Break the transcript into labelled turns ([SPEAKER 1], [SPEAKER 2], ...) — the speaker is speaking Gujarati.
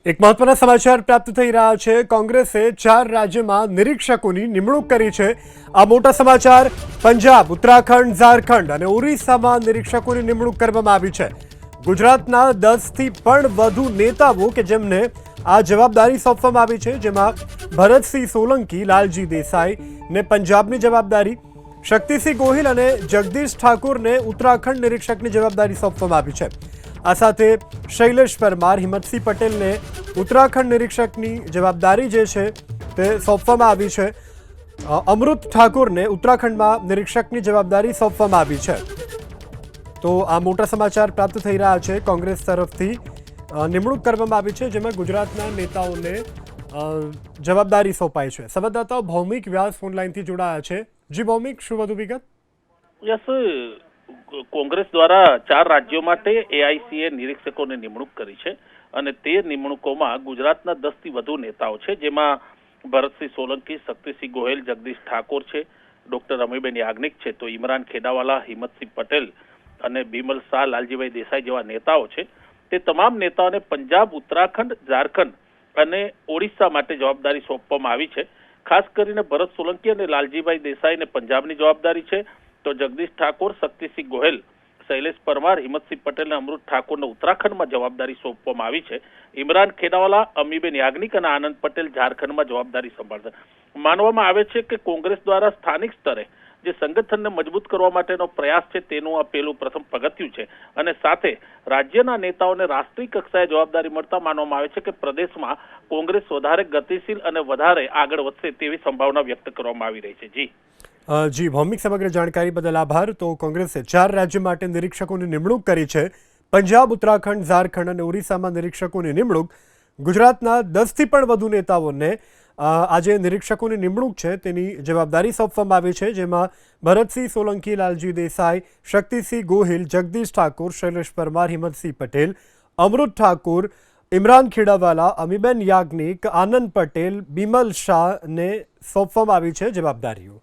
[SPEAKER 1] એક મહત્વના સમાચાર પ્રાપ્ત થઈ રહ્યા છે। કોંગ્રેસે 4 રાજ્યમાં નિરીક્ષકોની નિમણૂક કરી છે। આ મોટા સમાચાર। પંજાબ, ઉત્તરાખંડ, ઝારખંડ અને ઓરિસ્સામાં નિરીક્ષકોની નિમણૂક કરવામાં આવી છે। ગુજરાતના 10થી પણ વધુ નેતાઓ કે જેમને આ જવાબદારી સોંપવામાં આવી છે, જેમાં ભરતસિંહ સોલંકી, લાલજી દેસાઈને પંજાબની જવાબદારી, શક્તિસિંહ ગોહિલ અને જગદીશ ઠાકોરને ઉત્તરાખંડ નિરીક્ષકની જવાબદારી સોંપવામાં આવી છે। આ સાથે શૈલેષ પરમાર, હિંમતસિંહ પટેલને ઉત્તરાખંડ નિરીક્ષકની જવાબદારી જે છે તે સોંપવામાં આવી છે। અમૃત ઠાકોરને ઉત્તરાખંડમાં નિરીક્ષકની જવાબદારી સોંપવામાં આવી છે। તો આ મોટા સમાચાર પ્રાપ્ત થઈ રહ્યા છે। કોંગ્રેસ તરફથી નિમણૂક કરવામાં આવી છે, જેમાં ગુજરાતના નેતાઓને જવાબદારી સોંપાઈ છે। સંવાદદાતા ભૌમિક વ્યાસ ફોનલાઈનથી જોડાયા છે। જી ભૌમિક, શું વધુ વિગત?
[SPEAKER 2] યસ, કોંગ્રેસ દ્વારા 4 રાજ્યો માટે એઆઈસીએ નિરીક્ષકોની નિમણૂક કરી છે અને તે નિમણૂકોમાં ગુજરાતના 10થી વધુ નેતાઓ છે, જેમાં ભરતસિંહ સોલંકી, શક્તિસિંહ ગોહિલ, જગદીશ ઠાકોર છે, ડોક્ટર અમીબેન યાજ્ઞિક છે, તો ઇમરાન ખેડાવાલા, હિંમતસિંહ પટેલ અને બિમલ શાહ, લાલજીભાઈ દેસાઈ જેવા નેતાઓ છે। તે તમામ નેતાઓને પંજાબ, ઉત્તરાખંડ, ઝારખંડ અને ઓડિશા માટે જવાબદારી સોંપવામાં આવી છે। ખાસ કરીને ભરત સોલંકી અને લાલજીભાઈ દેસાઈને પંજાબની જવાબદારી છે, તો જગદીશ ઠાકોર, શક્તિસિંહ ગોહિલ, શૈલેષ પરમાર, હિંમતસિંહ પટેલ અને અમૃત ઠાકોરને ઉત્તરાખંડમાં જવાબદારી સોંપવામાં આવી છે। ઇમરાન ખેડાવાલા, અમીબેન યાજ્ઞિક અને આનંદ પટેલ ઝારખંડમાં જવાબદારી સંભાળશે। માનવામાં આવે છે કે કોંગ્રેસ દ્વારા સ્થાનિક સ્તરે જે સંગઠનને મજબૂત કરવા માટેનો પ્રયાસ છે તેનું આ પહેલું પ્રથમ પગથિયું છે અને સાથે રાજ્યના નેતાઓને રાષ્ટ્રીય કક્ષાએ જવાબદારી મળતા માનવામાં આવે છે કે પ્રદેશમાં કોંગ્રેસ વધારે ગતિશીલ અને વધારે આગળ વધશે તેવી સંભાવના વ્યક્ત કરવામાં આવી રહી છે।
[SPEAKER 1] જી ભૌમિક, સમગ્ર જાણકારી બદલ આભાર। તો કોંગ્રેસે 4 રાજ્ય માટે નિરીક્ષકોની નિમણૂક કરી છે। પંજાબ, ઉત્તરાખંડ, ઝારખંડ અને ઓરિસ્સામાં નિરીક્ષકોની નિમણૂક। ગુજરાતના 10થી પણ વધુ નેતાઓને આજે નિરીક્ષકોની નિમણૂક છે તેની જવાબદારી સોંપવામાં આવી છે, જેમાં ભરતસિંહ સોલંકી, લાલજી દેસાઈ, શક્તિસિંહ ગોહિલ, જગદીશ ઠાકોર, શૈલેષ પરમાર, હિંમતસિંહ પટેલ, અમૃત ઠાકોર, ઇમરાન ખેડાવાલા, અમીબેન યાજ્ઞિક, આનંદ પટેલ, બિમલ શાહને સોંપવામાં આવી છે જવાબદારીઓ।